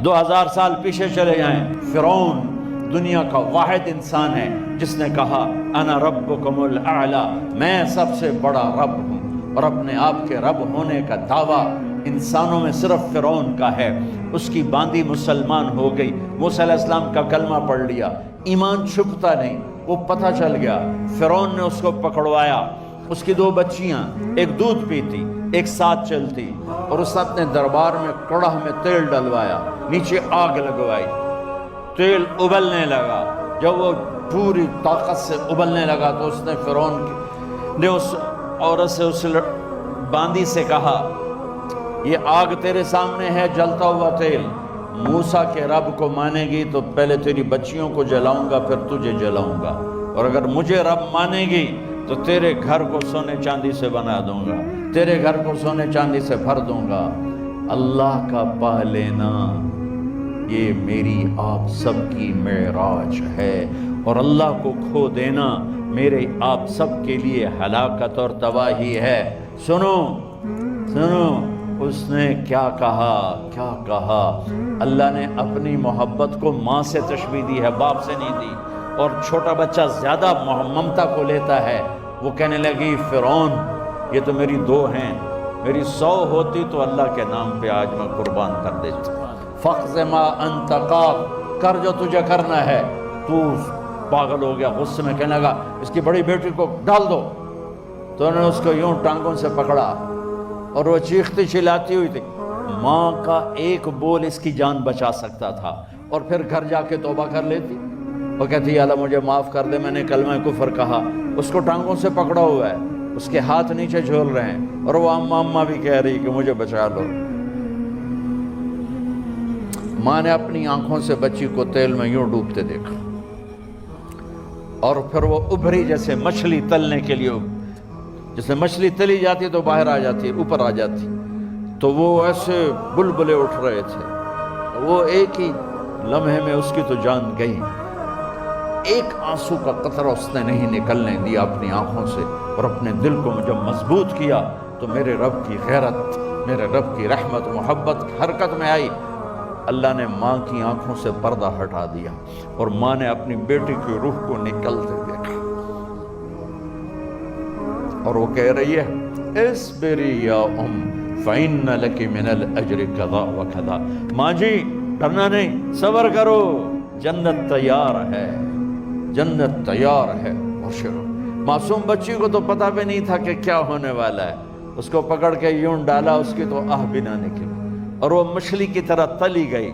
2000 سال پیچھے چلے جائیں، فرعون دنیا کا واحد انسان ہے جس نے کہا انا ربکم الاعلی، میں سب سے بڑا رب ہوں، اور اپنے آپ کے رب ہونے کا دعویٰ انسانوں میں صرف فرعون کا ہے۔ اس کی باندی مسلمان ہو گئی، موسیٰ علیہ السلام کا کلمہ پڑھ لیا، ایمان چھپتا نہیں، وہ پتہ چل گیا، فرعون نے اس کو پکڑوایا۔ اس کی 2 بچیاں، ایک دودھ پیتی ایک ساتھ چلتی، اور اس نے اپنے دربار میں کڑاہ میں تیل ڈلوایا، نیچے آگ لگوائی، تیل ابلنے لگا۔ جب وہ پوری طاقت سے ابلنے لگا تو اس نے فرعون نے اس عورت سے، اس باندی سے کہا یہ آگ تیرے سامنے ہے، جلتا ہوا تیل، موسیٰ کے رب کو مانے گی تو پہلے تیری بچیوں کو جلاؤں گا پھر تجھے جلاؤں گا، اور اگر مجھے رب مانے گی تو تیرے گھر کو سونے چاندی سے بنا دوں گا، تیرے گھر کو سونے چاندی سے بھر دوں گا۔ اللہ کا پا لینا یہ میری آپ سب کی معراج ہے، اور اللہ کو کھو دینا میرے آپ سب کے لیے ہلاکت اور تباہی ہے۔ سنو سنو اس نے کیا کہا۔ اللہ نے اپنی محبت کو ماں سے تشبیہ دی ہے، باپ سے نہیں دی، اور چھوٹا بچہ زیادہ ممتا کو لیتا ہے۔ وہ کہنے لگی فرعون یہ تو میری 2 ہیں، میری 100 ہوتی تو اللہ کے نام پہ آج میں قربان کر دیتی۔ فَقْضِ مَا أَنْتَ قَاضٍ، کر جو تجھے کرنا ہے۔ تو پاگل ہو گیا، غصے میں کہنے لگا اس کی بڑی بیٹی کو ڈال دو۔ تو انہوں نے اس کو یوں ٹانگوں سے پکڑا، اور وہ چیختی چلاتی ہوئی تھی۔ ماں کا ایک بول اس کی جان بچا سکتا تھا، اور پھر گھر جا کے توبہ کر لیتی۔ وہ کہتی اللہ مجھے معاف کر دے، میں نے کلمہ کفر کہا۔ اس کو ٹانگوں سے پکڑا ہوا ہے، اس کے ہاتھ نیچے جھول رہے ہیں، اور وہ اماں بھی کہہ رہی کہ مجھے بچا لو۔ ماں نے اپنی آنکھوں سے بچی کو تیل میں یوں ڈوبتے دیکھا، اور پھر وہ ابھری جیسے مچھلی تلنے کے لیے، جیسے مچھلی تلی جاتی تو باہر آ جاتی، اوپر آ جاتی، تو وہ ایسے بلبلے اٹھ رہے تھے۔ وہ ایک ہی لمحے میں اس کی تو جان گئی، ایک آنسو کا قطرہ اس نے نہیں نکلنے دیا اپنی آنکھوں سے، اور اپنے دل کو جب مضبوط کیا تو میرے رب کی غیرت، میرے رب کی رحمت محبت حرکت میں آئی۔ اللہ نے ماں کی آنکھوں سے پردہ ہٹا دیا، اور ماں نے اپنی بیٹی کی روح کو نکلتے دیکھا، اور وہ کہہ رہی ہے اصبری یا فإن لک من الأجر کذا وکذا۔ ماں جی ڈرنا نہیں، صبر کرو، جنت تیار ہے، جنت تیار ہے۔ معصوم بچی کو تو پتہ بھی نہیں تھا کہ کیا ہونے والا ہے، اس کو پکڑ کے یوں ڈالا، اس کی تو آہ بھی نہ نکلی، اور وہ مچھلی کی طرح تلی گئی۔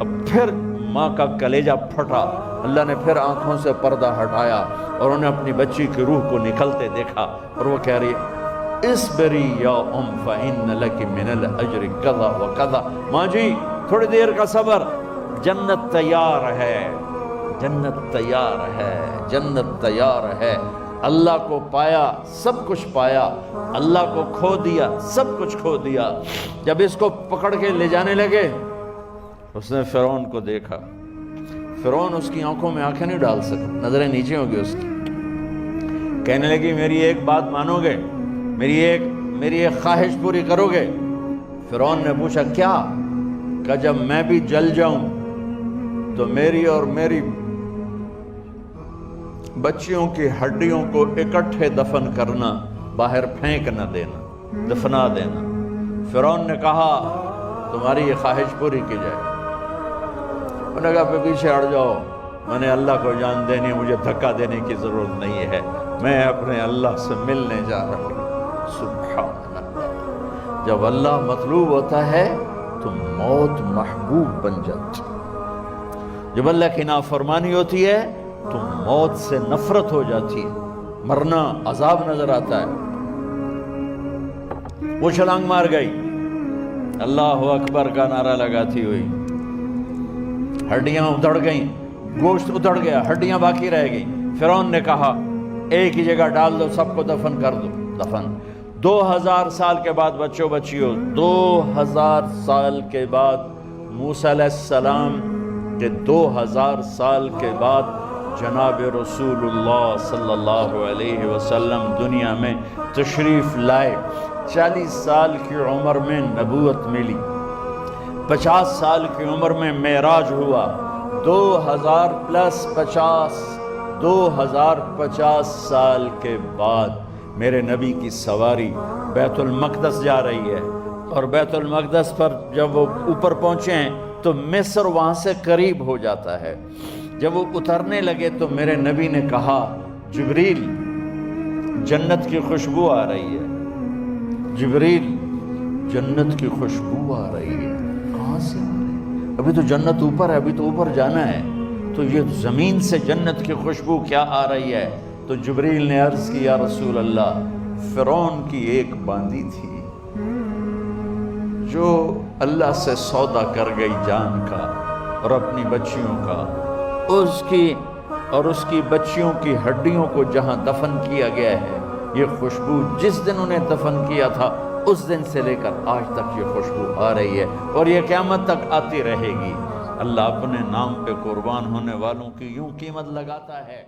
اب پھر ماں کا کلیجہ پھٹا، اللہ نے پھر آنکھوں سے پردہ ہٹایا، اور انہیں اپنی بچی کی روح کو نکلتے دیکھا، اور وہ کہہ رہی ہے اصبری یا فإن لک من الأجر کذا وکذا۔ ماں جی تھوڑی دیر کا صبر، جنت تیار ہے، جنت تیار ہے، جنت تیار ہے۔ اللہ کو پایا سب کچھ پایا، اللہ کو کھو دیا سب کچھ کھو دیا۔ جب اس کو پکڑ کے لے جانے لگے، اس نے فرعون کو دیکھا۔ فرعون اس کی آنکھوں میں آنکھیں نہیں ڈال سکا، نظریں نیچے ہو گئی اس کی۔ کہنے لگی میری ایک بات مانو گے، میری ایک خواہش پوری کرو گے؟ فرعون نے پوچھا کیا؟ کہ جب میں بھی جل جاؤں تو میری اور میری بچیوں کی ہڈیوں کو اکٹھے دفن کرنا، باہر پھینک نہ دینا، دفنا دینا۔ فرعون نے کہا تمہاری یہ خواہش پوری کی جائے۔ انہوں نے کہا پہ پیچھے ہٹ جاؤ، میں نے اللہ کو جان دینی، مجھے دھکا دینے کی ضرورت نہیں ہے، میں اپنے اللہ سے ملنے جا رہا ہوں۔ سبحان اللہ، جب اللہ مطلوب ہوتا ہے تو موت محبوب بن جاتی، جب اللہ کی نافرمانی ہوتی ہے تو موت سے نفرت ہو جاتی ہے، مرنا عذاب نظر آتا ہے۔ وہ چھلانگ مار گئی، اللہ اکبر کا نعرہ لگاتی ہوئی، ہڈیاں ادھڑ گئیں، گوشت ادھڑ گیا، ہڈیاں باقی رہ گئیں۔ فرعون نے کہا ایک ہی جگہ ڈال دو، سب کو دفن کر دو۔ دفن 2000 سال کے بعد بچوں بچیوں، 2000 سال کے بعد موسیٰ علیہ السلام کے 2000 سال کے بعد جناب رسول اللہ صلی اللہ علیہ وسلم دنیا میں تشریف لائے۔ 40 سال کی عمر میں نبوت ملی، 50 سال کی عمر میں معراج ہوا، 2050 سال کے بعد میرے نبی کی سواری بیت المقدس جا رہی ہے، اور بیت المقدس پر جب وہ اوپر پہنچے ہیں تو مصر وہاں سے قریب ہو جاتا ہے۔ جب وہ اترنے لگے تو میرے نبی نے کہا جبریل جنت کی خوشبو آ رہی ہے، جبریل جنت کی خوشبو آ رہی ہے، کہاں سے آ رہی ہے؟ ابھی تو جنت اوپر ہے، ابھی تو اوپر جانا ہے، تو یہ زمین سے جنت کی خوشبو کیا آ رہی ہے؟ تو جبریل نے عرض کی یا رسول اللہ، فرعون کی ایک باندی تھی جو اللہ سے سودا کر گئی جان کا اور اپنی بچیوں کا، اس کی بچیوں کی ہڈیوں کو جہاں دفن کیا گیا ہے، یہ خوشبو جس دن انہیں دفن کیا تھا اس دن سے لے کر آج تک یہ خوشبو آ رہی ہے، اور یہ قیامت تک آتی رہے گی۔ اللہ اپنے نام پہ قربان ہونے والوں کی یوں قیمت لگاتا ہے